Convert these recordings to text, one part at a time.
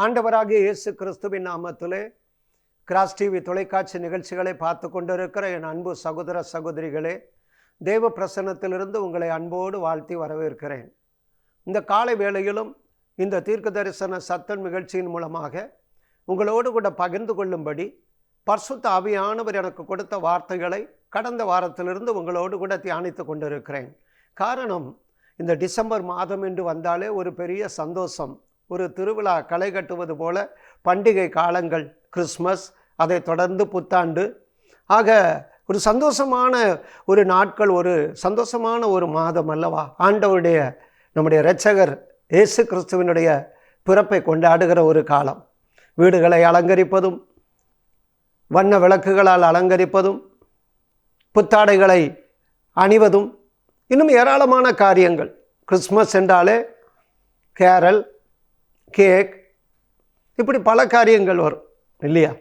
ஆண்டவராகிய இயேசு கிறிஸ்துவின் நாமத்திலே கிராஸ் டிவி தொலைக்காட்சி நிகழ்ச்சிகளை பார்த்து கொண்டிருக்கிற என் அன்பு சகோதர சகோதரிகளே, தேவ பிரசன்னத்திலிருந்து உங்களை அன்போடு வாழ்த்தி வரவேற்கிறேன். இந்த காலை வேளையிலும் இந்த தீர்க்க தரிசன சத்தம் நிகழ்ச்சியின் மூலமாக உங்களோடு கூட பகிர்ந்து கொள்ளும்படி பரிசுத்த ஆவியானவர் எனக்கு கொடுத்த வார்த்தைகளை கடந்த வாரத்திலிருந்து உங்களோடு கூட தியானித்து கொண்டிருக்கிறேன். காரணம், இந்த டிசம்பர் மாதம் என்று வந்தாலே ஒரு பெரிய சந்தோஷம், ஒரு திருவிழா களை கட்டுவது போல பண்டிகை காலங்கள், கிறிஸ்மஸ், அதை தொடர்ந்து புத்தாண்டு, ஆக ஒரு சந்தோஷமான ஒரு நாட்கள், ஒரு சந்தோஷமான ஒரு மாதம் அல்லவா? ஆண்டவருடைய நம்முடைய இரட்சகர் இயேசு கிறிஸ்துவினுடைய பிறப்பை கொண்டாடுகிற ஒரு காலம். வீடுகளை அலங்கரிப்பதும், வண்ண விளக்குகளால் அலங்கரிப்பதும், புத்தாடைகளை அணிவதும், இன்னும் ஏராளமான காரியங்கள். கிறிஸ்மஸ் என்றாலே கேரல், கேக், இப்படி பல காரியங்கள் வரும் இல்லையா?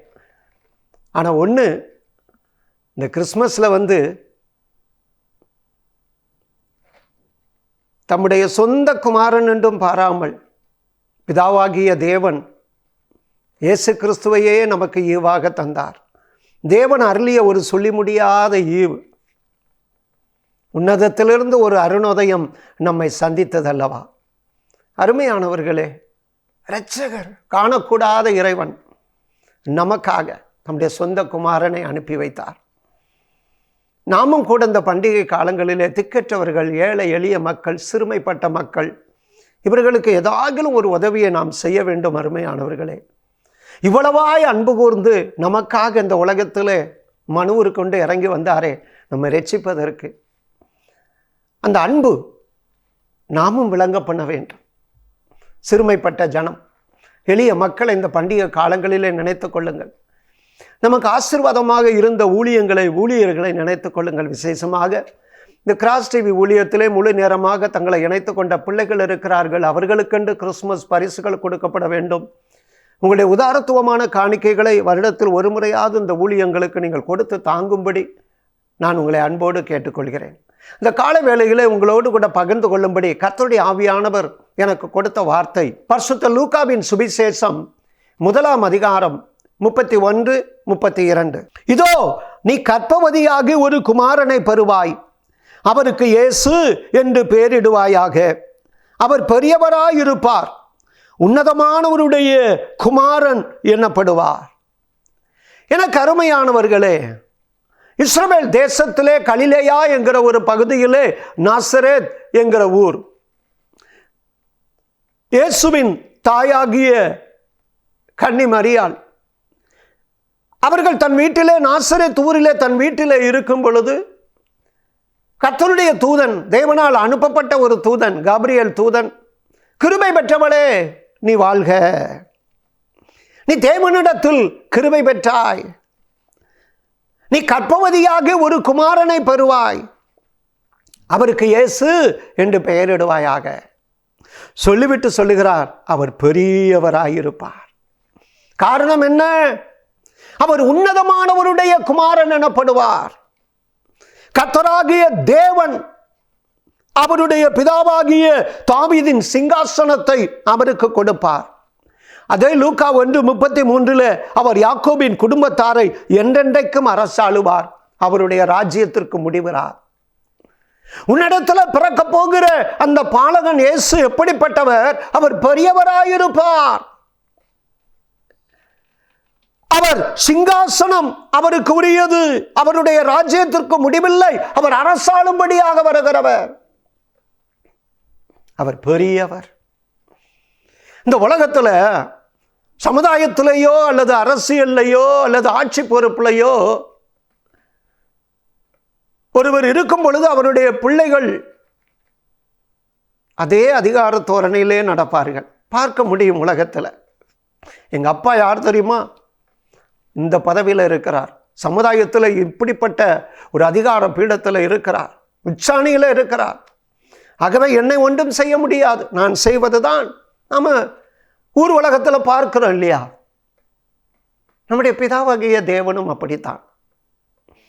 ஆனால் ஒன்று, இந்த கிறிஸ்மஸில் தம்முடைய சொந்த குமாரன் என்றும் பாராமல் பிதாவாகிய தேவன் இயேசு கிறிஸ்துவையே நமக்கு ஈவாக தந்தார். தேவன் அருளிய ஒரு சொல்லி முடியாத ஈவு, உன்னதத்திலிருந்து ஒரு அருணோதயம் நம்மை சந்தித்ததல்லவா? அருமையானவர்களே, இரட்சகர், காணக்கூடாத இறைவன் நமக்காக நம்முடைய சொந்த குமாரனை அனுப்பி வைத்தார். நாமும் கூட இந்த பண்டிகை காலங்களிலே திக்கற்றவர்கள், ஏழை எளிய மக்கள், சிறுமைப்பட்ட மக்கள், இவர்களுக்கு ஏதாகிலும் ஒரு உதவியை நாம் செய்ய வேண்டும். அருமையானவர்களே, இவ்வளவாய் அன்பு கூர்ந்து நமக்காக இந்த உலகத்திலே மனுவுரு கொண்டு இறங்கி வந்தாரே நம்மை ரட்சிப்பதற்கு. அந்த அன்பு நாமும் விளங்க பண்ண வேண்டும். சிறுமைப்பட்ட ஜனம், எளிய மக்களை இந்த பண்டிகை காலங்களிலே நினைத்து கொள்ளுங்கள். நமக்கு ஆசீர்வாதமாக இருந்த ஊழியர்களை நினைத்து கொள்ளுங்கள். விசேஷமாக இந்த கிராஸ் டிவி ஊழியத்திலே முழு நேரமாக தங்களை இணைத்து கொண்ட பிள்ளைகள் இருக்கிறார்கள். அவர்களுக்கென்று கிறிஸ்துமஸ் பரிசுகள் கொடுக்கப்பட வேண்டும். உங்களுடைய உதாரத்துவமான காணிக்கைகளை வருடத்தில் ஒரு முறையாவது இந்த ஊழியங்களுக்கு நீங்கள் கொடுத்து தாங்கும்படி நான் உங்களை அன்போடு கேட்டுக்கொள்கிறேன். இந்த கால வேளையிலே உங்களோடு கூட பகிர்ந்து கொள்ளும்படி கர்த்தருடைய ஆவியானவர் எனக்கு கொடுத்த வார்த்தை பரிசுத்த லூக்காவின் சுவிசேஷம் 1ஆம் அதிகாரம் 31-32. இதோ, நீ கர்ப்பவதியாகி ஒரு குமாரனை பெறுவாய், அவருக்கு இயேசு என்று பெயரிடுவாயாக. அவர் பெரியவராயிருப்பார், உன்னதமானவருடைய குமாரன் எனப்படுவார். எனக்கு அருமையானவர்களே, இஸ்ரவேல் தேசத்திலே கலிலேயா என்கிற ஒரு பகுதியிலே நாசரேத் என்கிற ஊர், இயேசுவின் தாயாகிய கன்னி மரியாள் அவர்கள் தன் வீட்டிலே, நாசரேத் ஊரிலே தன் வீட்டிலே இருக்கும் பொழுது கர்த்தருடைய தூதன், தேவனால் அனுப்பப்பட்ட ஒரு தூதன், காபிரியேல் தூதன், கிருபை பெற்றவளே நீ வாழ்க, நீ தேவனிடத்தில் கிருபை பெற்றாய், நீ கர்ப்பவதியாக ஒரு குமாரனை பெறுவாய், அவருக்கு இயேசு என்று பெயரிடுவாயாக. சொல்லிவிட்டு சொல்லுகிறார், அவர் பெரியவராயிருப்பார். காரணம் என்ன? அவர் உன்னதமானவருடைய குமாரன் எனப்படுவார். கர்த்தராகிய தேவன் அவருடைய பிதாவாகிய தாவீதின் சிங்காசனத்தை அவருக்கு கொடுப்பார். அதே லூக்கா 1:33 அவர் யாக்கோபின் குடும்பத்தாரை என்றென்றைக்கும் அரசாளுவார், அவருடைய ராஜ்யத்திற்கு முடிவுறார். உன்னிடத்தில் பிறக்க போகிற அந்த பாலகன் இயேசு எப்படிப்பட்டவர்? அவர் பெரியவராயிருப்பார். அவர் சிங்காசனம் அவருக்கு உரியது, அவருடைய ராஜ்யத்திற்கு முடிவில்லை, அவர் அரசாளும்படியாக வருகிறவர், அவர் பெரியவர். இந்த உலகத்தில் சமுதாயத்திலேயோ அல்லது அரசியல்லையோ அல்லது ஆட்சி பொறுப்பிலையோ ஒருவர் இருக்கும் பொழுது அவருடைய பிள்ளைகள் அதே அதிகார தோரணையிலே நடப்பார்கள். பார்க்க முடியும் உலகத்தில். எங்கள் அப்பா யார் தெரியுமா? இந்த பதவியில் இருக்கிறார், சமுதாயத்தில் இப்படிப்பட்ட ஒரு அதிகார பீடத்தில் இருக்கிறார், உச்சாணியில் இருக்கிறார். ஆகவே என்னை ஒன்றும் செய்ய முடியாது, நான் செய்வது தான் நாம் ஊர் உலகத்தில் பார்க்கிறோம் இல்லையா? நம்முடைய பிதாவாகிய தேவனும் அப்படித்தான்.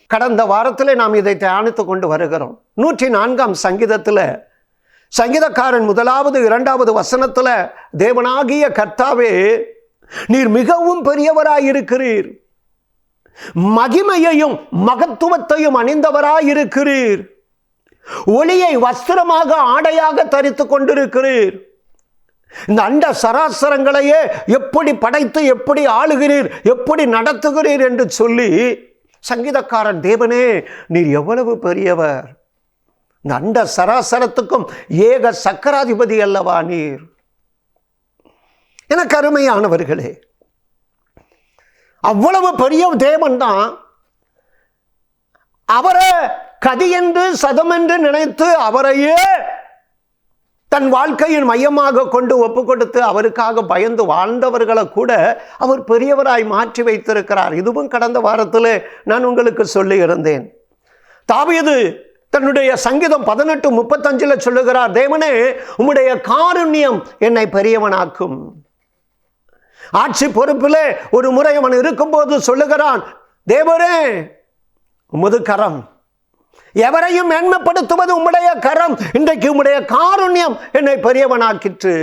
கடந்த வாரத்தில் நாம் இதை தியானித்து கொண்டு வருகிறோம். 104ஆம் சங்கீதத்தில் சங்கீதக்காரன் 1வது 2வது வசனத்தில் தேவனாகிய கர்த்தாவே நீர் மிகவும் பெரியவராயிருக்கிறீர். மகிமையையும் மகத்துவத்தையும் அணிந்தவராயிருக்கிறீர். ஒளியை வஸ்திரமாக ஆடையாக தரித்துக் கொண்டிருக்கிறீர். இந்த அண்ட சராசரங்களையே எப்படி படைத்து எப்படி ஆளுகிறீர், எப்படி நடத்துகிறீர் என்று சொல்லி சங்கீதக்காரன், தேவனே நீர் எவ்வளவு பெரியவர், இந்த அண்ட சராசரத்துக்கும் ஏக சக்கராதிபதி அல்லவா நீர். எனக்கு அருமையானவர்களே, அவ்வளவு பெரிய தேவன் தான் அவரை கதி என்று சதம் என்று நினைத்து அவரையே தன் வாழ்க்கையின் மையமாக கொண்டு ஒப்பு கொடுத்து அவருக்காக பயந்து வாழ்ந்தவர்களை கூட அவர் பெரியவராய் மாற்றி வைத்திருக்கிறார். இதுவும் கடந்த வாரத்தில் நான் உங்களுக்கு சொல்லி இருந்தேன். தாவீது தன்னுடைய சங்கீதம் 18:35 சொல்லுகிறார், தேவனே உம்முடைய காருண்யம் என்னை பெரியவனாக்கும். ஆட்சி பொறுப்பிலே ஒரு முறை அவன் இருக்கும்போது சொல்லுகிறான், தேவரே உமது கரம், எவரையும் மேன்மைப்படுத்துவது உம்முடைய கரம், இன்றைக்கு உம்முடைய காருண்யம் என்னை பெரியவனாக்கிற்று.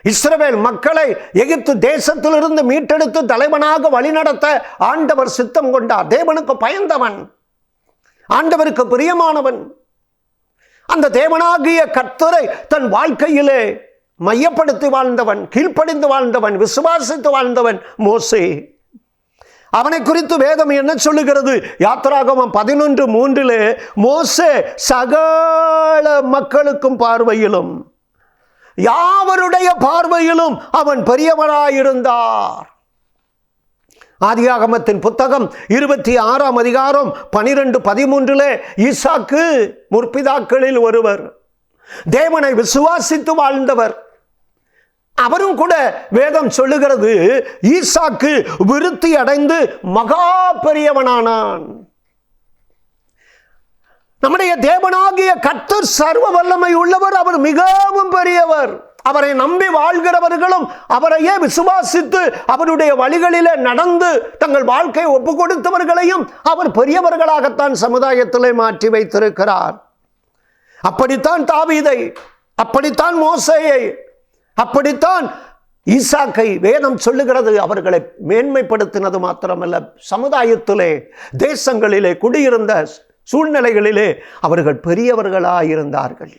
இஸ்ரவேல் மக்களை எகிப்து தேசத்திலிருந்து மீட்டெடுத்து தலைவனாக வழிநடத்த ஆண்டவர் சித்தம் கொண்டார். தேவனுக்கு பயந்தவன், ஆண்டவருக்கு பிரியமானவன். அந்த தேவனாகிய கர்த்தரை தன் வாழ்க்கையிலே மையப்படுத்தி வாழ்ந்தவன், கீழ்ப்படிந்து வாழ்ந்தவன், விசுவாசித்து வாழ்ந்தவன் மோசே. அவனை குறித்து வேதம் என்ன சொல்லுகிறது? யாத்திராகமம் 11:3 மோசே சகல மக்களுக்கும் பார்வையிலும் யாவருடைய பார்வையிலும் அவன் பெரியவனாயிருந்தார். ஆதியாகமத்தின் புத்தகம் 26 அதிகாரம் 12-13 ஈசாக்கு முற்பிதாக்களில் ஒருவர், தேவனை விசுவாசித்து வாழ்ந்தவர். அவரும் கூட வேதம் சொல்லுகிறது, ஈசாக்கு விருத்தி அடைந்து மகா பெரியவனானான். நம்முடைய தேவனாகிய கர்த்தர் சர்வ வல்லமை உள்ளவர், அவர் மிகவும் பெரியவர். அவரை நம்பி வாழ்கிறவர்களும் அவரையே விசுவாசித்து அவருடைய வழிகளிலே நடந்து தங்கள் வாழ்க்கையை ஒப்பு கொடுத்தவர்களையும் அவர் பெரியவர்களாகத்தான் சமுதாயத்திலே மாற்றி வைத்திருக்கிறார். அப்படித்தான் தாவீதை, அப்படித்தான் மோசேயை, அப்படித்தான் ஈசாக்கை வேதம் சொல்லுகிறது. அவர்களை மேன்மைப்படுத்தினது மாத்திரமல்ல, சமுதாயத்திலே தேசங்களிலே குடியிருந்த சூழ்நிலைகளிலே அவர்கள் பெரியவர்களாயிருந்தார்கள்.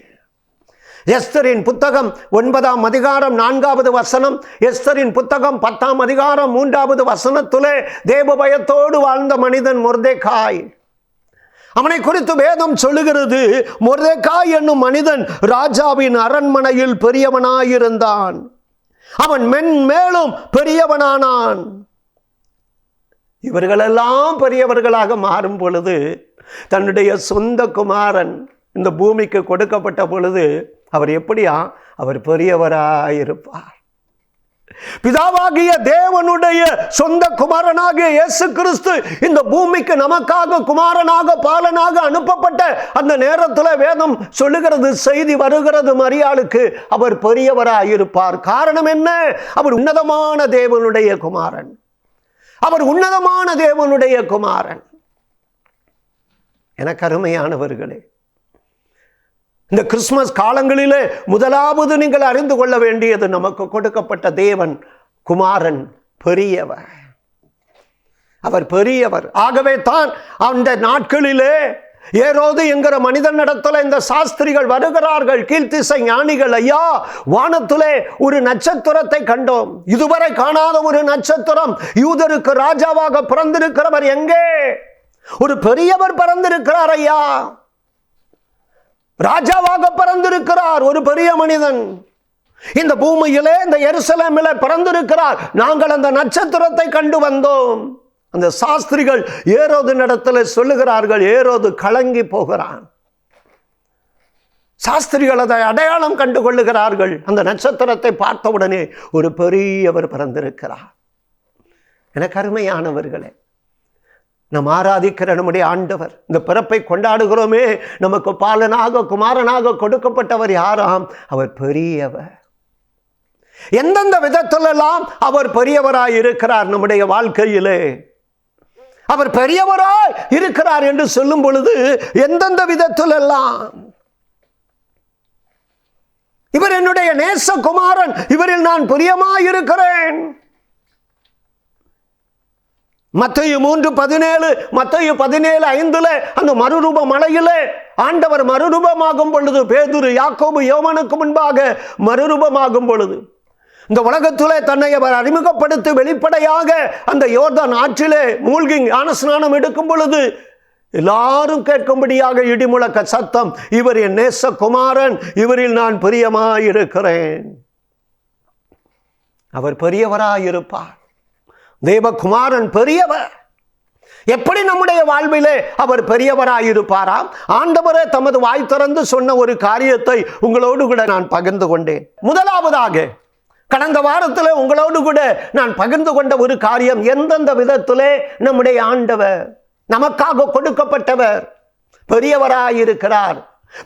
எஸ்தரின் புத்தகம் 9 அதிகாரம் 4 எஸ்தரின் புத்தகம் 10 அதிகாரம் 3 தேவ பயத்தோடு வாழ்ந்த மனிதன் மொர்தெகாய். அவனை குறித்து வேதம் சொல்லுகிறது, மொர்தெகாய் என்னும் மனிதன் ராஜாவின் அரண்மனையில் பெரியவனாயிருந்தான். அவன் மென்மேலும் பெரியவனானான். இவர்களெல்லாம் பெரியவர்களாக மாறும் பொழுது தன்னுடைய சொந்த குமாரன் இந்த பூமிக்கு கொடுக்கப்பட்ட பொழுது அவர் எப்படியா? அவர் பெரியவராயிருப்பார். பிதாவாகிய தேவனுடைய சொந்த குமாரனாகிய இயேசு கிறிஸ்து இந்த பூமிக்கு நமக்காக குமாரனாக பாலனாக அனுப்பப்பட்ட அந்த நேரத்தில் வேதம் சொல்லுகிறது, செய்தி வருகிறது மரியாளுக்கு, அவர் பெரியவராயிருப்பார். காரணம் என்ன? அவர் உன்னதமான தேவனுடைய குமாரன். அவர் உன்னதமான தேவனுடைய குமாரன். எனக்கு அருமையானவர்களே, இந்த கிறிஸ்துமஸ் காலங்களிலே முதலாவது நீங்கள் அறிந்து கொள்ள வேண்டியது, நமக்கு கொடுக்கப்பட்ட தேவன் குமாரன் பெரியவர். அவர் பெரியவர். ஆகவே தான் அந்த நாட்களிலே ஏரோது என்கிற மனிதனிடத்தில் இந்த சாஸ்திரிகள் வருகிறார்கள், கீழ்த்திசை ஞானிகள், ஐயா வானத்திலே ஒரு நட்சத்திரத்தை கண்டோம், இதுவரை காணாத ஒரு நட்சத்திரம், யூதருக்கு ராஜாவாக பிறந்திருக்கிறவர் எங்கே? ஒரு பெரியவர் பிறந்திருக்கிறார் ஐயா, ராஜாவாக பிறந்திருக்கிறார் ஒரு பெரிய மனிதன். இந்த பூமியிலே இந்த எருசலேமிலே பிறந்திருக்கிறார். நாங்கள் அந்த நட்சத்திரத்தை கண்டு வந்தோம். அந்த சாஸ்திரிகள் ஏரோது இடத்துல சொல்லுகிறார்கள். ஏரோது கலங்கி போகிறான். சாஸ்திரிகள் அதை அடையாளம் கண்டு கொள்ளுகிறார்கள். அந்த நட்சத்திரத்தை பார்த்தவுடனே ஒரு பெரியவர் பிறந்திருக்கிறார். எனக்கு அருமையானவர்களே, நாம் ஆராதிக்கிற நம்முடைய ஆண்டவர், இந்த பிறப்பை கொண்டாடுகிறோமே, நமக்கு பாலனாக குமாரனாக கொடுக்கப்பட்டவர் யாராம்? அவர் பெரியவர். எந்தெந்த விதத்திலெல்லாம் அவர் பெரியவராய் இருக்கிறார் நம்முடைய வாழ்க்கையிலே? அவர் பெரியவராய் இருக்கிறார் என்று சொல்லும் பொழுது எந்தெந்த விதத்திலெல்லாம்? இவர் என்னுடைய நேசகுமாரன், இவரில் நான் பிரியமாயிருக்கிறேன். மத்தேயு 3:17, மத்தேயு 17:5 அந்த மறுரூப மலையிலே ஆண்டவர் மறுரூபமாகும் பொழுது, பேதுரு யாக்கோபு யோவானுக்கு முன்பாக மறுரூபமாகும் பொழுது, இந்த உலகத்திலே தன்னை அவர் அறிமுகப்படுத்தி வெளிப்படையாக அந்த யோர்தான் ஆற்றிலே மூழ்கி ஞானஸ்நானம் எடுக்கும் பொழுது எல்லாரும் கேட்கும்படியாக இடிமுழக்க சத்தம், இவர் என் நேசகுமாரன், இவரில் நான் பிரியமாயிருக்கிறேன். அவர் பெரியவராயிருப்பார். தேவகுமாரன் பெரியவர். எப்படி நம்முடைய வாழ்விலே அவர் பெரியவராயிருப்பாராம்? ஆண்டவரே தமது வாய் திறந்து சொன்ன ஒரு காரியத்தை உங்களோடு கூட நான் பகிர்ந்து கொண்டேன். முதலாவதாக, கடந்த வாரத்தில் உங்களோடு கூட நான் பகிர்ந்து கொண்ட ஒரு காரியம், எந்தெந்த விதத்திலே நம்முடைய ஆண்டவர் நமக்காக கொடுக்கப்பட்டவர் பெரியவராயிருக்கிறார்.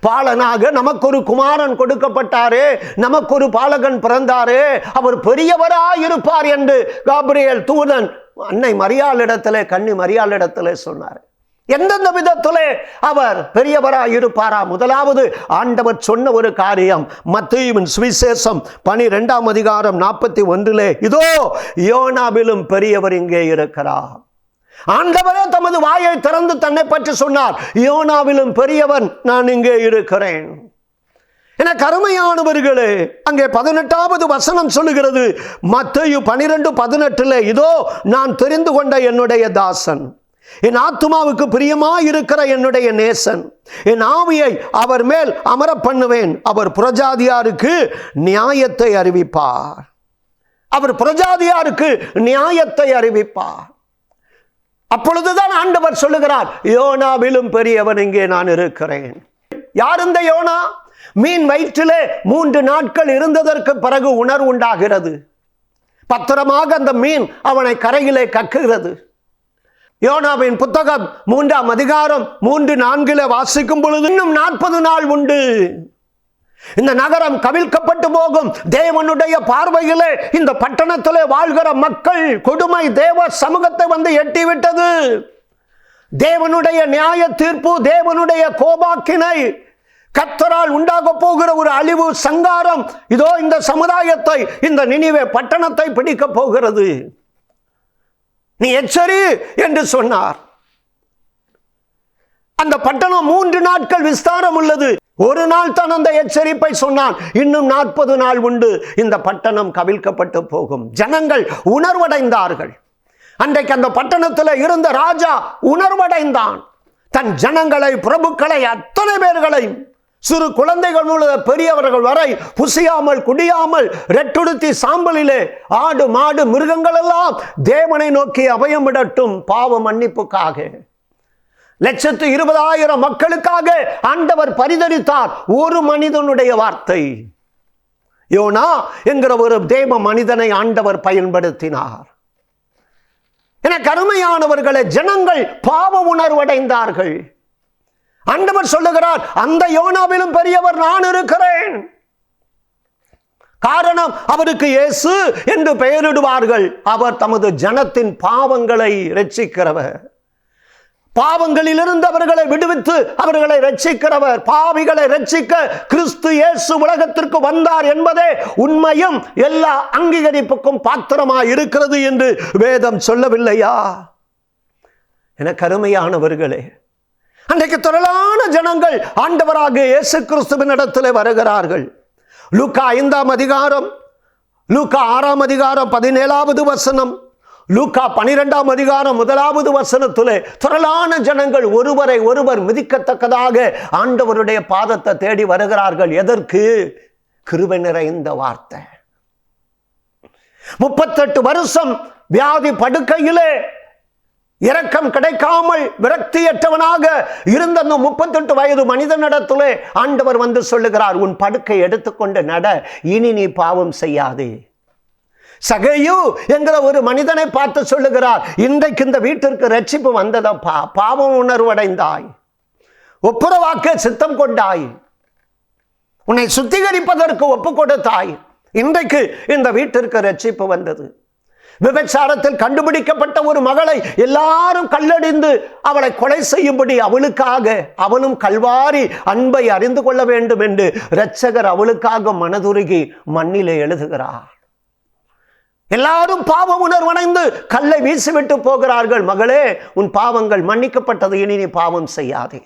பாலனாக நமக்கு ஒரு குமாரன் கொடுக்கப்பட்டாரே, நமக்கு ஒரு பாலகன் பிறந்தாரே, அவர் பெரியவராயிருப்பார் என்று காபிரியேல் தூதன் அன்னை மரியாளிடத்திலே, கன்னி மரியாளிடத்திலே சொன்னார். எந்தெந்த விதத்திலே அவர் பெரியவராயிருப்பாரா? முதலாவது ஆண்டவர் சொன்ன ஒரு காரியம், மத்தேயுவின் சுவிசேஷம் 12:41, இதோ யோனாவிலும் பெரியவர் இங்கே இருக்கிறார். ஆண்டவரே தமது வாயை திறந்து தன்னை பற்றி சொன்னார், யோனாவிலும் பெரியவன் நான் இங்கே இருக்கிறேன். என கருமையானவர்களே, அங்கே 18வது வசனம் சொல்லுகிறது, மத்தேயு 12:18, இதோ நான் தெரிந்து கொண்ட என்னுடைய தாசன், என் ஆத்துமாவுக்கு பிரியமாயிருக்கிற என்னுடைய நேசன், என் ஆவியை அவர் மேல் அமர பண்ணுவேன், அவர் புறஜாதியாருக்கு நியாயத்தை அறிவிப்பார். அவர் புறஜாதியாருக்கு நியாயத்தை அறிவிப்பார். அப்பொழுதுதான் ஆண்டவர் சொல்லுகிறார், யோனாவிலும் பெரியவன் இங்கே நான் இருக்கிறேன். யார் இந்த யோனா? மீன் வயிற்றிலே 3 நாட்கள் இருந்ததற்கு பிறகு உணர்வு உண்டாகிறது. பத்திரமாக அந்த மீன் அவனை கரையிலே கக்குகிறது. யோனாவின் புத்தகம் 3ஆம் அதிகாரம் 3-4 வாசிக்கும் பொழுது, இன்னும் 40 நாள் உண்டு, இந்த நகரம் கவிழ்க்கப்பட்டு போகும். தேவனுடைய பார்வையிலே இந்த பட்டணத்திலே வாழ்கிற மக்கள் கொடுமை தேவ சமூகத்தை வந்து எட்டிவிட்டது. தேவனுடைய நியாய தீர்ப்பு, தேவனுடைய கோபாக்கினை, கர்த்தரால் உண்டாக போகிற ஒரு அழிவு சங்காரம், இதோ இந்த சமுதாயத்தை, இந்த நினிவே பட்டணத்தை பிடிக்க போகிறது. நீ எச்சரி என்று சொன்னார். அந்த பட்டணம் 3 நாட்கள் விஸ்தாரம் உள்ளது. ஒரு நாள் தான் அந்த எச்சரிப்பை சொன்னான். இன்னும் 40 நாள் உண்டு, இந்த பட்டணம் கவிழ்க்கப்பட்டு போகும். ஜனங்கள் உணர்வடைந்தார்கள். அன்றைக்கு அந்த பட்டணத்தில் இருந்த ராஜா உணர்வடைந்தான். தன் ஜனங்களை, பிரபுக்களை, அத்தனை பேர்களை, சிறு குழந்தைகள் முதல் பெரியவர்கள் வரை, புசியாமல் குடியாமல் ரெட்டுடுத்தி சாம்பலிலே ஆடு மாடு மிருகங்கள் எல்லாம் தேவனை நோக்கி அபயமிடட்டும் பாவ மன்னிப்புக்காக. 120,000 மக்களுக்காக ஆண்டவர் பரிதரித்தார். ஒரு மனிதனுடைய வார்த்தை, யோனா என்கிற ஒரு தேவ மனிதனை ஆண்டவர் பயன்படுத்தினார். என கருமையானவர்களே, ஜனங்கள் பாவ உணர்வடைந்தார்கள். ஆண்டவர் சொல்லுகிறார், அந்த யோனாவிலும் பெரியவர் நான் இருக்கிறேன். காரணம், அவருக்கு இயேசு என்று பெயரிடுவார்கள். அவர் தமது ஜனத்தின் பாவங்களை இரட்சிக்கிறவர். பாவங்களிலிருந்து அவர்களை விடுவித்து அவர்களை இரட்சிக்கிறவர். பாவிகளை இரட்சிக்க கிறிஸ்து இயேசு உலகத்திற்கு வந்தார் என்பதே உண்மையும் எல்லா அங்கீகரிப்புக்கும் பாத்திரமாய் இருக்கிறது என்று வேதம் சொல்லவில்லையா? என கருமையானவர்களே, அன்றைக்கு திரளான ஜனங்கள் ஆண்டவராக இயேசு கிறிஸ்துவின் இடத்திலே வருகிறார்கள். லூக்கா 5ஆம் அதிகாரம், லூக்கா 6ஆம் அதிகாரம் 17வது வசனம், லூக்கா 12ஆம் அதிகாரம் 1வது வசனத்திலே திரளான ஜனங்கள் ஒருவரை ஒருவர் மிதிக்கத்தக்கதாக ஆண்டவருடைய பாதத்தை தேடி வருகிறார்கள். எதற்கு? கிருபை நிறைந்த வார்த்தை. 38 வருஷம் வியாதி படுக்கையிலே இரக்கம் கிடைக்காமல் விரக்தியற்றவனாக இருந்த அந்த 38 வயது மனிதனிடத்திலே ஆண்டவர் வந்து சொல்லுகிறார், உன் படுக்கை எடுத்துக்கொண்டு நட, இனி நீ பாவம் செய்யாதே. சகேயு என்கிற ஒரு மனிதனை பார்த்து சொல்லுகிறார், இன்றைக்கு இந்த வீட்டிற்கு ரட்சிப்பு வந்ததப்பா, பாவம் உணர்வடைந்தாய், ஒப்புரவாக்க சித்தம் கொண்டாய், உன்னை சுத்திகரிப்பதற்கு ஒப்பு கொடுத்தாய், இன்றைக்கு இந்த வீட்டிற்கு ரட்சிப்பு வந்தது. விபச்சாரத்தில் கண்டுபிடிக்கப்பட்ட ஒரு மகளை எல்லாரும் கல்லெறிந்து அவளை கொலை செய்யும்படி அவளுக்காக அவனும் கல்வாரி அன்பை அறிந்து கொள்ள வேண்டும் என்று இரட்சகர் அவளுக்காக மனதுருகி மண்ணிலே எழுதுகிறார். எல்லாரும் பாவ உணர்வடைந்து கல்லை வீசிவிட்டு போகிறார்கள். மகளே, உன் பாவங்கள் மன்னிக்கப்பட்டது, இனி நீ பாவம் செய்யாதே.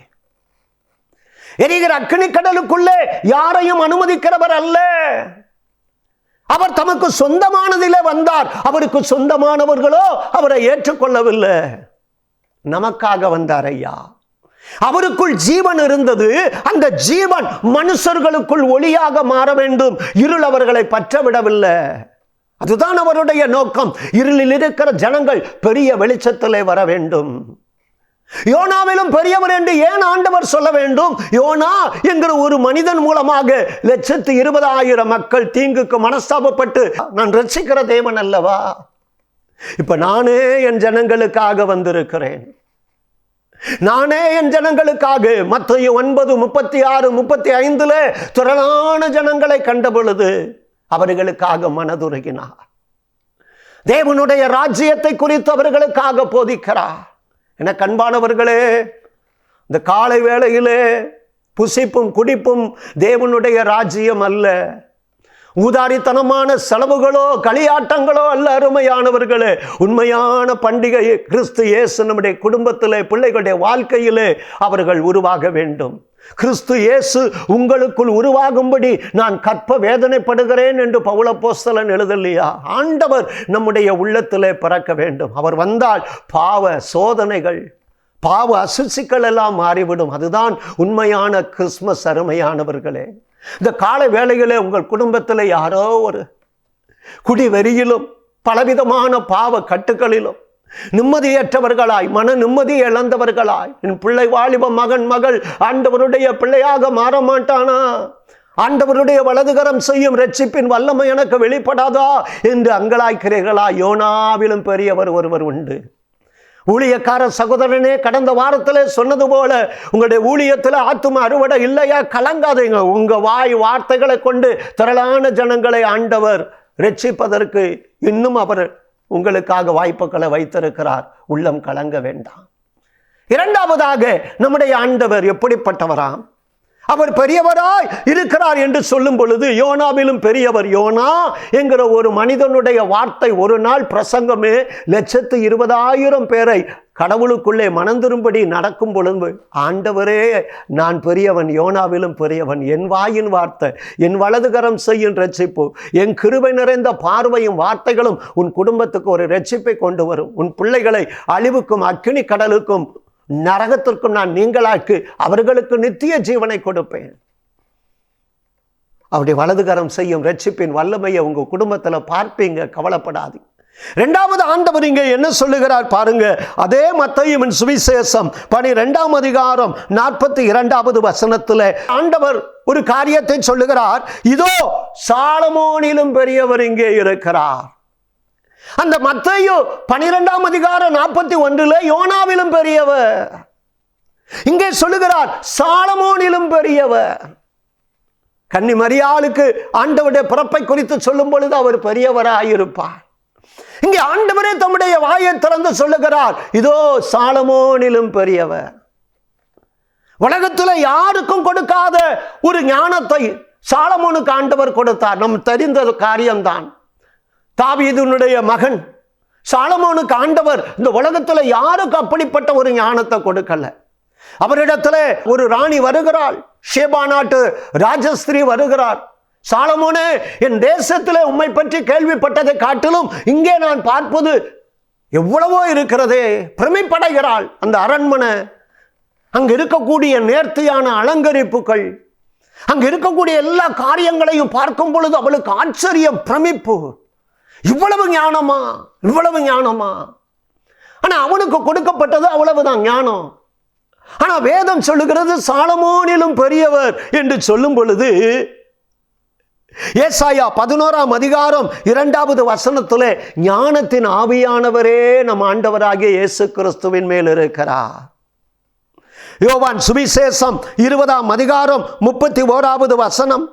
எரிகிற அக்கினி கடலுக்குள்ளே யாரையும் அனுமதிக்கிறவர் அல்ல. அவர் தமக்கு சொந்தமானதிலே வந்தார். அவருக்கு சொந்தமானவர்களோ அவரை ஏற்றுக்கொள்ளவில்லை. நமக்காக வந்தார் ஐயா. அவருக்குள் ஜீவன் இருந்தது. அந்த ஜீவன் மனுஷர்களுக்குள் ஒளியாக மாற வேண்டும். இருள் அவர்களை பற்றவிடவில்லை. அதுதான் அவருடைய நோக்கம். இருளில் இருக்கிற ஜனங்கள் பெரிய வெளிச்சத்திலே வர வேண்டும். யோனாவிலும் பெரியவர் என்று ஏன் ஆண்டவர் சொல்ல வேண்டும்? யோனா என்கிற ஒரு மனிதன் மூலமாக 120,000 மக்கள் தீங்குக்கு மனஸ்தாபப்பட்டு நான் ரட்சிக்கிற தேவன் அல்லவா? இப்ப நானே என் ஜனங்களுக்காக வந்திருக்கிறேன். நானே என் ஜனங்களுக்காக. மத்தேயு 9:36-35 திரளான ஜனங்களை கண்ட பொழுது அவர்களுக்காக மனதுருகினார். தேவனுடைய ராஜ்யத்தை குறித்து அவர்களுக்காக போதிக்கிறார். என கண்பானவர்களே, இந்த காலை வேளையிலே புசிப்பும் குடிப்பும் தேவனுடைய ராஜ்யம் அல்ல. ஊதாரித்தனமான செலவுகளோ களியாட்டங்களோ அல்ல. அருமையானவர்களே, உண்மையான பண்டிகை கிறிஸ்து இயேசு நம்முடைய குடும்பத்திலே பிள்ளைகளுடைய வாழ்க்கையிலே அவர்கள் உருவாக வேண்டும். கிறிஸ்து இயேசு உங்களுக்குள் உருவாகும்படி நான் கற்ப வேதனைப்படுகிறேன் என்று பவுலப்போஸ்தலன் எழுதலையா? ஆண்டவர் நம்முடைய உள்ளத்திலே பிறக்க வேண்டும். அவர் வந்தால் பாவ சோதனைகள், பாவ அசுசிகள் எல்லாம் மாறிவிடும். அதுதான் உண்மையான கிறிஸ்மஸ். அருமையானவர்களே, இந்த காலை வேளையிலே உங்கள் குடும்பத்தில் யாரோ ஒரு குடிவெறியிலும் பலவிதமான பாவ கட்டுகளிலும் நிம்மதியற்றவர்களாய், மன நிம்மதி இழந்தவர்களாய், என் பிள்ளை வாலிப மகன் மகள் ஆண்டவருடைய பிள்ளையாக மாற மாட்டானா? ஆண்டவருடைய வலதுகரம் செய்யும் இரட்சிப்பின் வல்லமை எனக்கு வெளிப்படாதா என்று அங்கலாய்க்கிறீர்களா? யோனாவிலும் பெரியவர் ஒருவர் உண்டு. ஊழியக்கார சகோதரனே, கடந்த வாரத்திலே சொன்னது போல உங்களுடைய ஊழியத்தில் ஆத்தும அறுவடை இல்லையா? கலங்காதீங்க. உங்க வாய் வார்த்தைகளை கொண்டு திரளான ஜனங்களை ஆண்டவர் இரட்சிப்பதற்கு இன்னும் அவர் உங்களுக்காக வாய்ப்புகளை வைத்திருக்கிறார். உள்ளம் கலங்க வேண்டாம். இரண்டாவதாக, நம்முடைய ஆண்டவர் எப்படிப்பட்டவராம்? அவர் பெரியவராய் இருக்கிறார் என்று சொல்லும் பொழுது யோனாவிலும் பெரியவர். யோனா என்கிற ஒரு மனிதனுடைய வார்த்தை ஒரு நாள் பிரசங்கமே 120,000 பேரை கடவுளுக்குள்ளே மனந்திரும்படி நடக்கும் பொழுது, ஆண்டவரே நான் பெரியவன், யோனாவிலும் பெரியவன், என் வாயின் வார்த்தை, என் வலதுகரம் செய்யும் இரட்சிப்பு, என் கிருபை நிறைந்த பார்வையும் வார்த்தைகளும் உன் குடும்பத்துக்கு ஒரு இரட்சிப்பை கொண்டு வரும். உன் பிள்ளைகளை அழிவுக்கும் அக்கினி கடலுக்கும் நரகத்திற்கும் நான் நீங்களாக்கு அவர்களுக்கு நித்திய ஜீவனை கொடுப்பேன். அவருடைய வலதுகரம் செய்யும் இரட்சிப்பின் வல்லமையை உங்க குடும்பத்தில் பார்ப்பீங்க. கவலைப்படாது. இரண்டாவது, ஆண்டவர் இங்கே என்ன சொல்லுகிறார் பாருங்க. அதே மத்தேயுவின் சுவிசேஷம் 12 42 வசனத்தில் ஆண்டவர் ஒரு காரியத்தை சொல்லுகிறார். இதோ சாலமோனிலும் பெரியவர் இங்கே இருக்கிறார். அந்த மத்தேயு 12 41 யோனாவிலும் பெரியவர். இங்கே சொல்லுகிறார் சாலமோனிலும் பெரியவர். கன்னி மரியாளுக்கு ஆண்டவருடைய பிறப்பை குறித்து சொல்லும் பொழுது அவர் பெரியவராயிருப்பார். இங்கே ஆண்டவரே தம்முடைய வாயை திறந்து சொல்லுகிறார், இதோ சாலமோனிலும் பெரியவர். உலகத்தில் யாருக்கும் கொடுக்காத ஒரு ஞானத்தை சாலமோனுக்கு ஆண்டவர் கொடுத்தார். நம் தெரிந்த காரியம்தான். தாவீதுனுடைய மகன் சாலமோனுக்கு ஆண்டவர் இந்த உலகத்தில் யாருக்கு அப்படிப்பட்ட ஒரு ஞானத்தை கொடுக்கல. அவரிடத்துல ஒரு ராணி வருகிறாள், ஷேபா நாட்டு ராஜஸ்திரீ வருகிறார். சாலமோனே, என் தேசத்தில் உம்மை பற்றி கேள்விப்பட்டதை காட்டிலும் இங்கே நான் பார்ப்பது எவ்வளவோ இருக்கிறதே. பிரமிப்படைகிறாள். அந்த அரண்மனை, அங்கு இருக்கக்கூடிய நேர்த்தியான அலங்கரிப்புகள், அங்கு இருக்கக்கூடிய எல்லா காரியங்களையும் பார்க்கும் பொழுது அவளுக்கு ஆச்சரியம், பிரமிப்பு. இவ்வளவு ஞானமா, இவ்வளவு ஞானமா? ஆனா அவனுக்கு கொடுக்கப்பட்டது அவ்வளவுதான் ஞானம். ஆனா வேதம் சொல்லுகிறது சாலமோனிலும் பெரியவர் என்று சொல்லும் பொழுது ஏசாயா 11 வசனத்திலே ஞானத்தின் ஆவியானவரே நம் ஆண்டவராகிய இயேசு கிறிஸ்துவின் மேல் இருக்கிறார். யோவான் சுவிசேஷம் 20 31 வசனம்,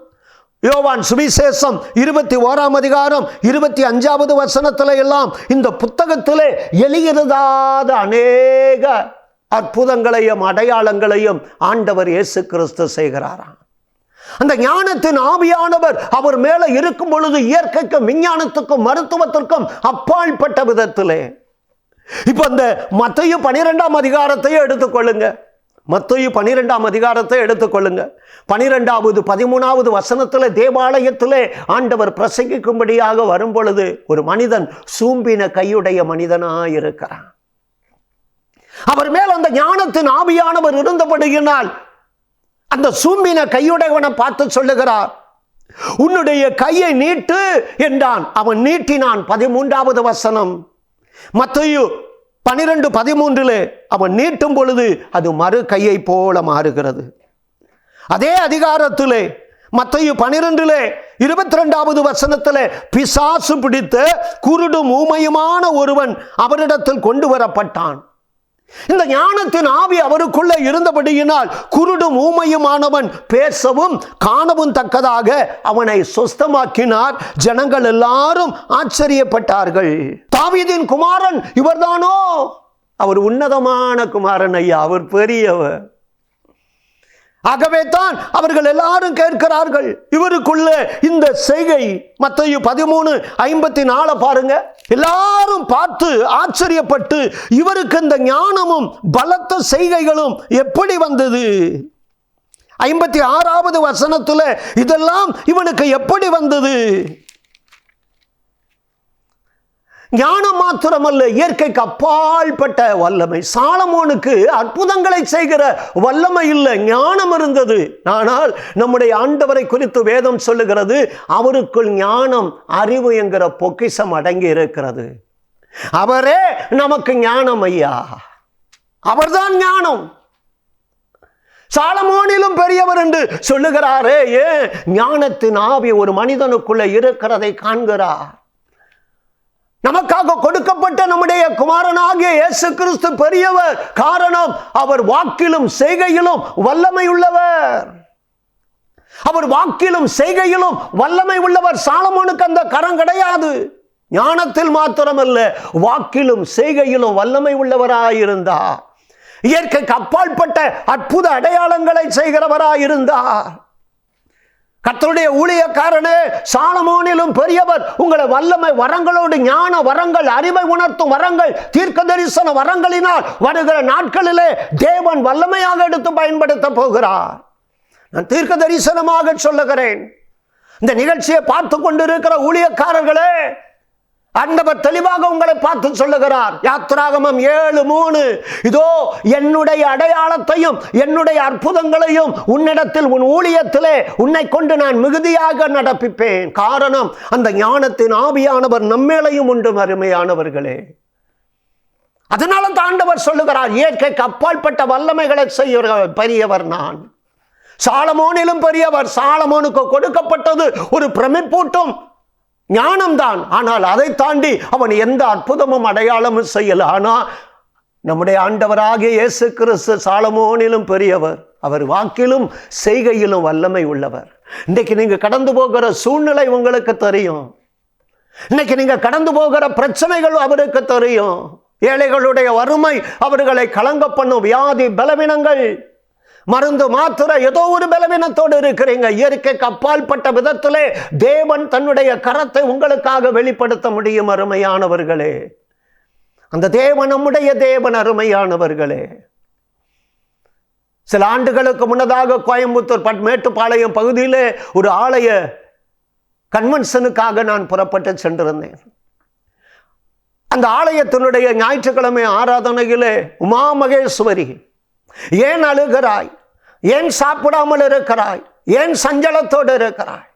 யோவான் சுவிசேஷம் 21:25 எல்லாம் இந்த புத்தகத்திலே எழுதியதாத அநேக அற்புதங்களையும் அடையாளங்களையும் ஆண்டவர் இயேசு கிறிஸ்து செய்கிறாராம். அந்த ஞானத்தின் ஆவியானவர் அவர் மேல இருக்கும் பொழுது இயற்கைக்கும் விஞ்ஞானத்துக்கும் மருத்துவத்திற்கும் அப்பாற்பட்ட விதத்திலே, இப்ப இந்த மத்தேயு 12 எடுத்துக்கொள்ளுங்க. மத்தேயு 12 எடுத்துக்கொள்ளுங்க. 12வது 13வது வசனத்தில் தேவாலயத்திலே ஆண்டவர் பிரசங்கிக்கும்படியாக வரும் பொழுது ஒரு மனிதன் சூம்பின கையுடைய மனிதனாயிருக்கிறான். அவர் மேல் அந்த ஞானத்தின் ஆவியானவர் இருந்தபடியினால் அந்த சூம்பின கையுடையவனை பார்த்து சொல்லுகிறார், உன்னுடைய கையை நீட்டு என்றான். அவன் நீட்டினான். 13வது வசனம் மத்தேயு 12:13 அவன் நீட்டும் பொழுது அது மறு கையை போல மாறுகிறது. அதே அதிகாரத்திலே மத்தேயு 12:22 வசனத்திலே பிசாசு பிடித்த குருடும் ஊமையுமான ஒருவன் அவரிடத்தில் கொண்டு வரப்பட்டான். இந்த ஞானத்தின் ஆவி அவருக்குள்ளே இருந்தபடியினால் குருடும் ஊமையுமானவன் பேசவும் காணவும் தக்கதாக அவனை சொஸ்தமாக்கினார். ஜனங்கள் எல்லாரும் ஆச்சரியப்பட்டார்கள். தாவீதின் குமாரன் இவர்தானோ? அவர் உன்னதமான குமாரன் ஐயா, அவர் பெரியவர். ஆகவே தான் அவர்கள் எல்லாரும் கேட்கிறார்கள், இவருக்குள்ள இந்த செய்கை. மத்தேயு 13:54 பாருங்க. எல்லாரும் பார்த்து ஆச்சரியப்பட்டு இவருக்கு இந்த ஞானமும் பலத்த செய்கைகளும் எப்படி வந்தது? 56வது வசனத்துல இதெல்லாம் இவனுக்கு எப்படி வந்தது? ஞானம் மாத்திரமல்ல, இயற்கைக்கு அப்பாற்பட்ட வல்லமை. சாலமோனுக்கு அற்புதங்களை செய்கிற வல்லமை இல்லை, ஞானம் இருந்தது. ஆனால் நம்முடைய ஆண்டவரை குறித்து வேதம் சொல்லுகிறது, அவருக்குள் ஞானம் அறிவு என்கிற பொக்கிஷம் அடங்கி இருக்கிறது. அவரே நமக்கு ஞானம் ஐயா, அவர்தான் ஞானம். சாலமோனிலும் பெரியவர் என்று சொல்லுகிறாரே, ஏன்? ஞானத்தின் ஆவி ஒரு மனிதனுக்குள்ள இருக்கிறதை காண்கிறார். நமக்காக கொடுக்கப்பட்ட நம்முடைய குமாரனாகிய இயேசு கிறிஸ்து பெரியவர். காரணம், அவர் வாக்கிலும் செய்கையிலும் வல்லமை உள்ளவர். அவர் வாக்கிலும் செய்கையிலும் வல்லமை உள்ளவர். சாலமோனுக்கு அந்த கரம் கிடையாது. ஞானத்தில் மாத்திரமல்ல, வாக்கிலும் செய்கையிலும் வல்லமை உள்ளவராயிருந்தார். இயற்கைக்கு அப்பாற்பட்ட அற்புத அடையாளங்களை செய்கிறவராயிருந்தார். கர்த்தருடைய ஊழியக்காரனே, சாலமோனிலும் பெரியவர். உங்களை வல்லமை வரங்களோடு, ஞான வரங்கள், அறிவை உணர்த்தும் வரங்கள், தீர்க்க தரிசன வரங்களினால் வருகிற நாட்களிலே தேவன் வல்லமையாக எடுத்து பயன்படுத்த போகிறார். நான் தீர்க்க தரிசனமாக சொல்லுகிறேன். இந்த நிகழ்ச்சியை பார்த்து கொண்டிருக்கிற ஊழியக்காரர்களே, ஆண்டவர் தெளிவாக உங்களை பார்த்து சொல்லுகிறார். யாத்திராகமம் 7:3, இதோ என்னுடைய அடையாளத்தையும் என்னுடைய அற்புதங்களையும் உன்னிடத்தில் உன் ஊழியத்திலே உன்னை கொண்டு நான் மிகுதியாக நடப்பிப்பேன். காரணம், அந்த ஞானத்தின் ஆவியானவர் நம்மேலையும் உண்டு அருமையானவர்களே. அதனால ஆண்டவர் சொல்லுகிறார், இயற்கைக்கு அப்பாற்பட்ட வல்லமைகளை செய்ய பெரியவர் நான். சாலமோனிலும் பெரியவர். சாலமோனுக்கு கொடுக்கப்பட்டது ஒரு பிரமிப்பூட்டும் ஞானம்தான். ஆனால் அதை தாண்டி அவன் எந்த அற்புதமும் அடையாளமும் செய்யல. ஆனால் நம்முடைய ஆண்டவராகிய இயேசு கிறிஸ்து சாலமோனிலும் பெரியவர். அவர் வாக்கிலும் செய்கையிலும் வல்லமை உள்ளவர். இன்னைக்கு நீங்க கடந்து போகிற சூழ்நிலை உங்களுக்கு தெரியும். இன்னைக்கு நீங்க கடந்து போகிற பிரச்சனைகள் அவருக்கு தெரியும். ஏழைகளுடைய வறுமை அவர்களை கலங்க பண்ணும். வியாதி, பலவீனங்கள், மருந்து மாத்திர ஏதோ ஒரு பலவீனத்தோடு இருக்கிறீங்க. இயற்கைக்கு அப்பாற்பட்ட விதத்திலே தேவன் தன்னுடைய கரத்தை உங்களுக்காக வெளிப்படுத்த முடியும் அருமையானவர்களே. அந்த தேவன் நம்முடைய தேவன் அருமையானவர்களே. சில ஆண்டுகளுக்கு முன்னதாக கோயம்புத்தூர் மேட்டுப்பாளையம் பகுதியிலே ஒரு ஆலய கன்வென்ஷனுக்காக நான் புறப்பட்டு சென்றிருந்தேன். அந்த ஆலயத்தினுடைய ஞாயிற்றுக்கிழமை ஆராதனையிலே உமா மகேஸ்வரி, ஏன் அழுகிறாய்? ஏன் சாப்பிடாமல் இருக்கிறாய்? ஏன் சஞ்சலத்தோடு இருக்கிறாய்?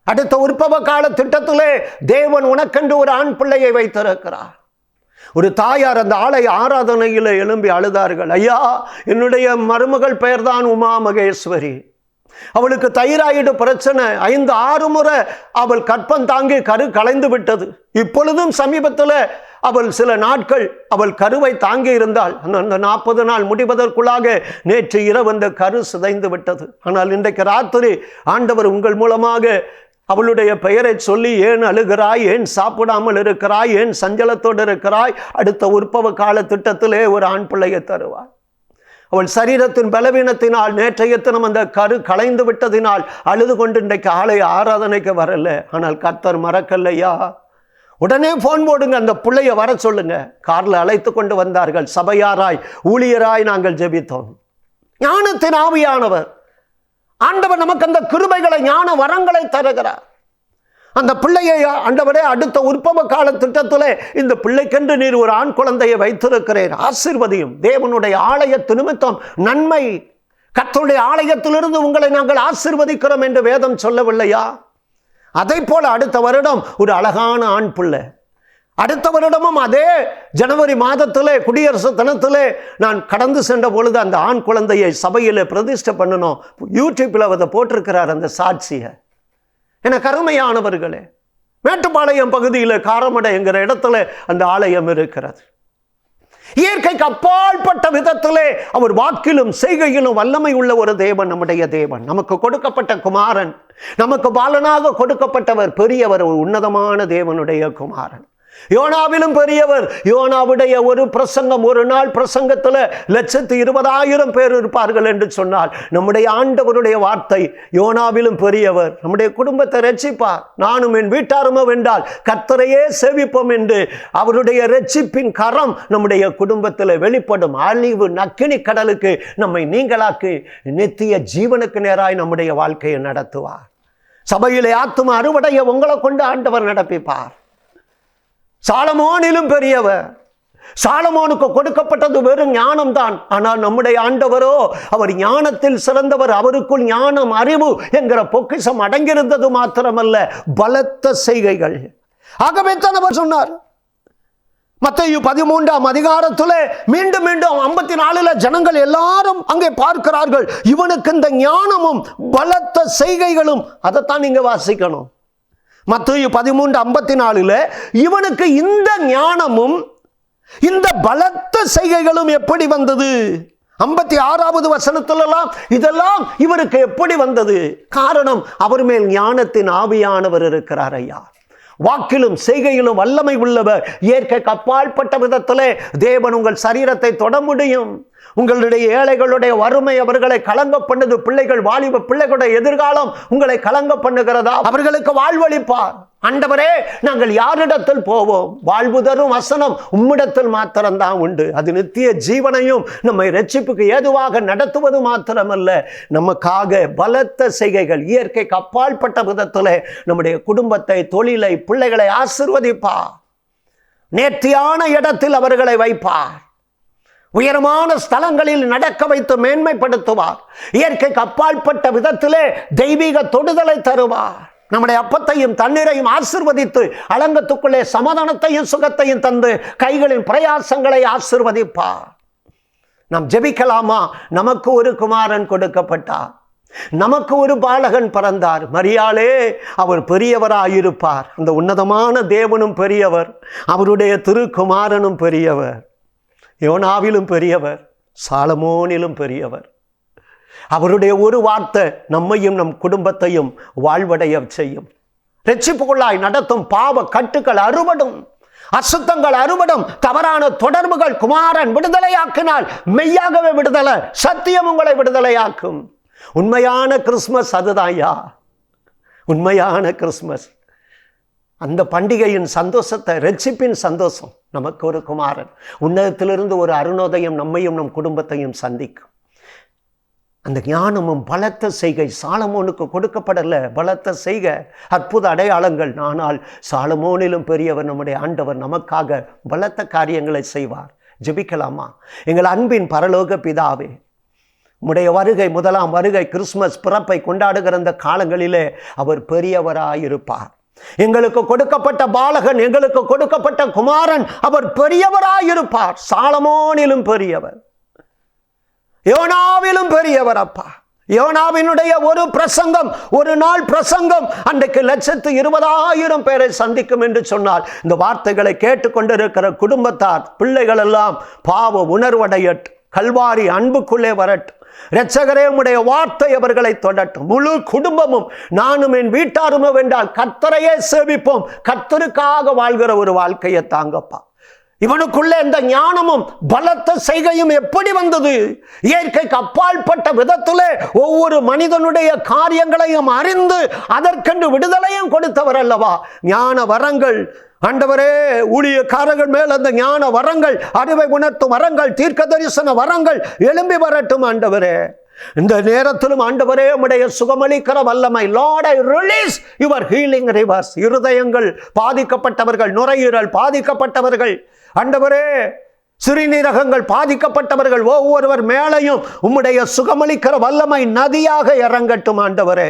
அடுத்த உற்பவ கால திட்டத்திலே தேவன் உனக்கென்று ஒரு ஆண் பிள்ளையை வைத்திருக்கிறார். ஒரு தாயார் அந்த ஆலய ஆராதனையில் எழும்பி அழுதார்கள். ஐயா, என்னுடைய மருமகள் பெயர்தான் உமா மகேஸ்வரி. அவளுக்கு தைராய்டு பிரச்சனை. 5-6 முறை அவள் கற்பம் தாங்கி கரு கலைந்து விட்டது. இப்பொழுதும் சமீபத்தில் அவள் சில நாட்கள் அவள் கருவை தாங்கி இருந்தால் அந்த 40 நாள் முடிவதற்குள்ளாக நேற்று இரவு அந்த கரு சிதைந்து விட்டது. ஆனால் இன்றைக்கு ராத்திரி ஆண்டவர் உங்கள் மூலமாக அவளுடைய பெயரை சொல்லி, ஏன் அழுகிறாய், ஏன் சாப்பிடாமல் இருக்கிறாய், ஏன் சஞ்சலத்தோடு இருக்கிறாய், அடுத்த உற்பவ கால திட்டத்திலே ஒரு ஆண் பிள்ளையை தருவார். அவள் சரீரத்தின் பலவீனத்தினால் நேற்றைய தினம் அந்த கரு களைந்து விட்டதினால் அழுது கொண்டு இன்றைக்கு ஆலய ஆராதனைக்கு வரல. ஆனால் கர்த்தர் மறக்கல்லையா? உடனே போன் போடுங்க, அந்த பிள்ளைய வர சொல்லுங்க. கார்ல அழைத்து கொண்டு வந்தார்கள். சபையாராய் ஊழியராய் நாங்கள் ஜெபித்தோம். ஞானத்தின் ஆவியானவர் ஆண்டவர் நமக்கு அந்த கிருபைகளை, ஞான வரங்களை தருகிறார். அந்த பிள்ளையை ஆண்டவரே அடுத்த உற்பவ கால திட்டத்திலே இந்த பிள்ளைக்கென்று நீர் ஒரு ஆண் குழந்தையை வைத்திருக்கிறேன், ஆசீர்வதியும். தேவனுடைய ஆலயத்து நிமித்தம் நன்மை, கர்த்தருடைய ஆலயத்திலிருந்து உங்களை நாங்கள் ஆசீர்வதிக்கிறோம் என்று வேதம் சொல்லவில்லையா? அதை போல அடுத்த வருடம் ஒரு அழகான ஆண் பிள்ளை. அடுத்த வருடமும் அதே ஜனவரி மாதத்திலே குடியரசு தினத்திலே நான் கடந்து சென்ற பொழுது அந்த ஆண் குழந்தையை சபையில் பிரதிஷ்டை பண்ணணும். யூடியூப்பில் அதை போட்டிருக்கிறார் அந்த சாட்சியை. என கருமையானவர்களே, மேட்டுப்பாளையம் பகுதியில் காரமடை என்கிற இடத்துல அந்த ஆலயம் இருக்கிறது. இயற்கைக்கு அப்பாற்பட்ட விதத்திலே அவர் வாக்கிலும் செய்கையிலும் வல்லமை உள்ள ஒரு தேவன் நம்முடைய தேவன். நமக்கு கொடுக்கப்பட்ட குமாரன், நமக்கு பாலனாக கொடுக்கப்பட்டவர் பெரியவர், ஒரு உன்னதமான தேவனுடைய குமாரன். யோனாவிலும் பெரியவர். யோனாவுடைய ஒரு பிரசங்கம், ஒரு நாள் பிரசங்கத்தில் 120,000 பேர் இருப்பார்கள் என்று சொன்னால், நம்முடைய ஆண்டவருடைய வார்த்தை யோனாவிலும் பெரியவர். நம்முடைய குடும்பத்தை ரட்சிப்பார். நானும் என் வீட்டாருமோ வென்றால் கர்த்தரையே சேவிப்போம் என்று அவருடைய ரட்சிப்பின் கரம் நம்முடைய குடும்பத்தில் வெளிப்படும். அழிவு நக்கினி கடலுக்கு நம்மை நீங்களாக்கி நித்திய ஜீவனுக்கு நேராய் நம்முடைய வாழ்க்கையை நடத்துவார். சபையிலே ஆத்தும அறுவடைய உங்களை கொண்டு ஆண்டவர் நடப்பிப்பார். சாலமோனிலும் பெரியவர். சாலமோனுக்கு கொடுக்கப்பட்டது வெறும் ஞானம் தான். ஆனால் நம்முடைய ஆண்டவரோ அவர் ஞானத்தில் சிறந்தவர். அவருக்குள் ஞானம், அறிவு என்கிற பொக்கிஷம் அடங்கியிருந்தது மாத்திரமல்ல, பலத்த செய்கைகள். ஆகவே தான் அவர் சொன்னார் மத்தேயு 13ஆம் அதிகாரத்திலே மீண்டும் மீண்டும் 54 ஜனங்கள் எல்லாரும் அங்கே பார்க்கிறார்கள், இவனுக்கு இந்த ஞானமும் பலத்த செய்கைகளும். அதைத்தான் நீங்க வாசிக்கணும். மத்தேயு 13:54 இவனுக்கு இந்த ஞானமும் இந்த பலத்த செய்கைகளும் எப்படி வந்தது? 56வது வசனத்திலெல்லாம் இதெல்லாம் இவருக்கு எப்படி வந்தது? காரணம், அவர் மேல் ஞானத்தின் ஆவியானவர் இருக்கிறார் ஐயா. வாக்கிலும் செய்கையிலும் வல்லமை உள்ளவர். இயற்கைக்கு அப்பாற்பட்ட விதத்திலே தேவன் உங்கள் சரீரத்தை தொட முடியும். உங்களுடைய ஏழைகளுடைய வறுமை அவர்களை கலங்க பண்ணுது. பிள்ளைகள், வாலிப பிள்ளைகளுடைய எதிர்காலம் உங்களை கலங்க பண்ணுகிறதா? அவர்களுக்கு வாழ்வளிப்பார். ஆண்டவரே, நாங்கள் யாரிடத்தில் போவோம்? வாழ்வு தரும் வசனம் உம்மிடத்தில் மாத்திரம்தான் உண்டு. அது நித்திய ஜீவனையும் நம்மை ரட்சிப்புக்கு ஏதுவாக நடத்துவது மாத்திரமல்ல, நமக்காக பலத்த செய்கைகள், இயற்கைக்கு அப்பாற்பட்ட விதத்தில் நம்முடைய குடும்பத்தை, தொழிலை, பிள்ளைகளை ஆசீர்வதிப்பார். நேர்த்தியான இடத்தில் அவர்களை வைப்பார். உயரமான ஸ்தலங்களில் நடக்க வைத்து மேன்மைப்படுத்துவார். இயற்கைக்கு அப்பாற்பட்ட விதத்திலே தெய்வீக தொடுதலை தருவார். நம்முடைய அப்பத்தையும் தண்ணீரையும் ஆசீர்வதித்து அலங்கத்துக்குள்ளே சமாதானத்தையும் சுகத்தையும் தந்து கைகளின் பிரயாசங்களை ஆசீர்வதிப்பார். நாம் ஜெபிக்கலாமா? நமக்கு ஒரு குமாரன் கொடுக்கப்பட்டார், நமக்கு ஒரு பாலகன் பிறந்தார். மரியாளே, அவர் பெரியவராயிருப்பார். அந்த உன்னதமான தேவனும் பெரியவர், அவருடைய திருக்குமாரனும் பெரியவர். யோனாவிலும் பெரியவர், சாலமோனிலும் பெரியவர். அவருடைய ஒரு வார்த்தை நம்மையும் நம் குடும்பத்தையும் வாழ்வடைய செய்யும். ரட்சிப்புக்குள்ளாய் நடத்தும். பாவ கட்டுக்கள் அறுபடும், அசுத்தங்கள் அறுபடும். தவறான தொடர்புகள் குமாரன் விடுதலையாக்கினால் மெய்யாகவே விடுதலை, சத்தியம் உங்களை விடுதலையாக்கும். உண்மையான கிறிஸ்மஸ் அதுதான்யா, உண்மையான கிறிஸ்மஸ். அந்த பண்டிகையின் சந்தோஷத்தை, ரட்சிப்பின் சந்தோஷம். நமக்கு ஒரு குமாரன், உன்னதத்திலிருந்து ஒரு அருணோதயம் நம்மையும் நம் குடும்பத்தையும் சந்திக்கும். அந்த ஞானமும் பலத்த செய்கை சாலமோனுக்கு கொடுக்கப்படல. பலத்த செய்கை, அற்புத அடையாளங்கள். ஆனால் சாலமோனிலும் பெரியவர் நம்முடைய ஆண்டவர் நமக்காக பலத்த காரியங்களை செய்வார். ஜெபிக்கலாமா? எங்கள் அன்பின் பரலோக பிதாவே, உம்முடைய வருகை, முதலாம் வருகை, கிறிஸ்மஸ் பிறப்பை கொண்டாடுகிற அந்த காலங்களிலே அவர் பெரியவராயிருப்பார். எங்களுக்கு கொடுக்கப்பட்ட பாலகன், எங்களுக்கு கொடுக்கப்பட்ட குமாரன் அவர் பெரியவராயிருப்பார். சாலமோனிலும் பெரியவர், யோனாவிலும் பெரியவர். அப்பா, யோனாவினுடைய ஒரு பிரசங்கம், ஒரு நாள் பிரசங்கம் அன்றைக்கு 120,000 பேரை சந்திக்கும் என்று சொன்னால், இந்த வார்த்தைகளை கேட்டுக்கொண்டிருக்கிற குடும்பத்தார், பிள்ளைகள் எல்லாம் பாவ உணர்வடையட்டும், கல்வாரி அன்புக்குள்ளே வரட்டும். இரட்சகரே, உம்முடைய வார்த்தை அவர்களை தொடட்டும். முழு குடும்பமும், நானும் என் வீட்டாரும் வென்றால் கர்த்தரையே சேவிப்போம், கர்த்தருக்காக வாழ்கிற ஒரு வாழ்க்கையை தாங்கப்பா. இவனுக்குள்ளே இந்த ஞானமும் பலத்த செய்கையும் எப்படி வந்தது? இயற்கைக்கு அப்பாற்பட்ட விதத்திலே ஒவ்வொரு மனிதனுடைய காரியங்களையும் அறிந்து அதற்கென்று விடுதலையும் கொடுத்தவர் அல்லவா. ஞான வரங்கள் ஆண்டவரே, ஊழியக்காரர்கள் மேல் அந்த ஞான வரங்கள், அறிவை உணர்த்தும் வரங்கள், தீர்க்க தரிசன வரங்கள் எழும்பி வரட்டும் ஆண்டவரே. இந்த நேரத்திலும் ஆண்டவரே, உம்முடைய சுகமளிக்கிற வல்லமை, Lord I release your healing reverse. இருதயங்கள் பாதிக்கப்பட்டவர்கள், நுரையீரல் பாதிக்கப்பட்டவர்கள், ஆண்டவரே சிறுநீரகங்கள் பாதிக்கப்பட்டவர்கள் ஒவ்வொருவர் மேலையும் உம்முடைய சுகமளிக்கிற வல்லமை நதியாக இறங்கட்டும் ஆண்டவரே.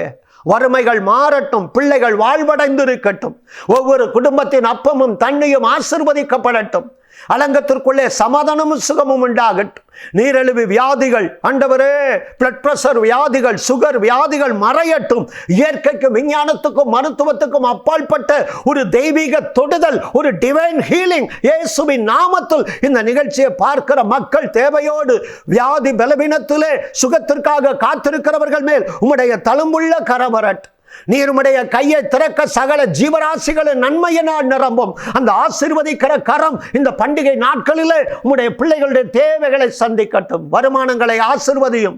வறுமைகள் மாறட்டும், பிள்ளைகள் வாழ்வடைந்து இருக்கட்டும், ஒவ்வொரு குடும்பத்தின் அப்பமும் தண்ணியும் ஆசீர்வதிக்கப்படட்டும், அலங்கத்திற்குள்ளே சமாதானமும் சுகமும் உண்டாகட்டும். நீரிழிவு வியாதிகள் ஆண்டவரே, பிளட் பிரஷர் வியாதிகள், சுகர் வியாதிகள் மறையட்டும். இயற்கைக்கும் விஞ்ஞானத்துக்கும் மருத்துவத்துக்கும் அப்பாற்பட்ட ஒரு தெய்வீக தொடுதல், ஒரு டிவைன் ஹீலிங் இயேசுவின் நாமத்தில் இந்த நிகழ்ச்சியை பார்க்கிற மக்கள் தேவையோடு வியாதி பலவீனத்திலே சுகத்திற்காக காத்திருக்கிறவர்கள் மேல் உம்முடைய தழும்புள்ள கரவரட். நீருடைய கையை திறக்க சகல ஜீவராசிகளின் நன்மையினால் நிரம்பும். அந்த ஆசீர்வதிக்கிற கரம் இந்த பண்டிகை நாட்களிலே உம்முடைய பிள்ளைகளுடைய தேவைகளை சந்திக்கட்டும். வருமானங்களை ஆசீர்வதியும்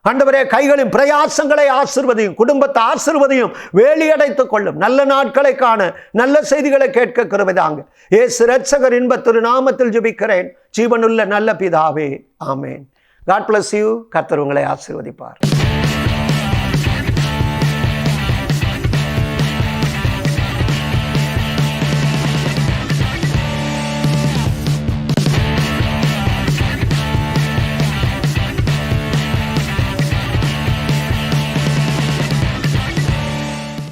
ஆண்டவரே, கைகளின் பிரயாசங்களை ஆசீர்வதியும், குடும்பத்தை ஆசீர்வதியும், வேலியடைத்துக் கொள்ளும். நல்ல நாட்களை காண, நல்ல செய்திகளை கேட்க கிருபைதாங்க. இயேசு இரட்சகர் இன்ப திருநாமத்தில் ஜெபிக்கிறேன் ஜீவனுள்ள நல்ல பிதாவே, ஆமேன். God bless you. கர்த்தர் உங்களை ஆசீர்வதிப்பார்.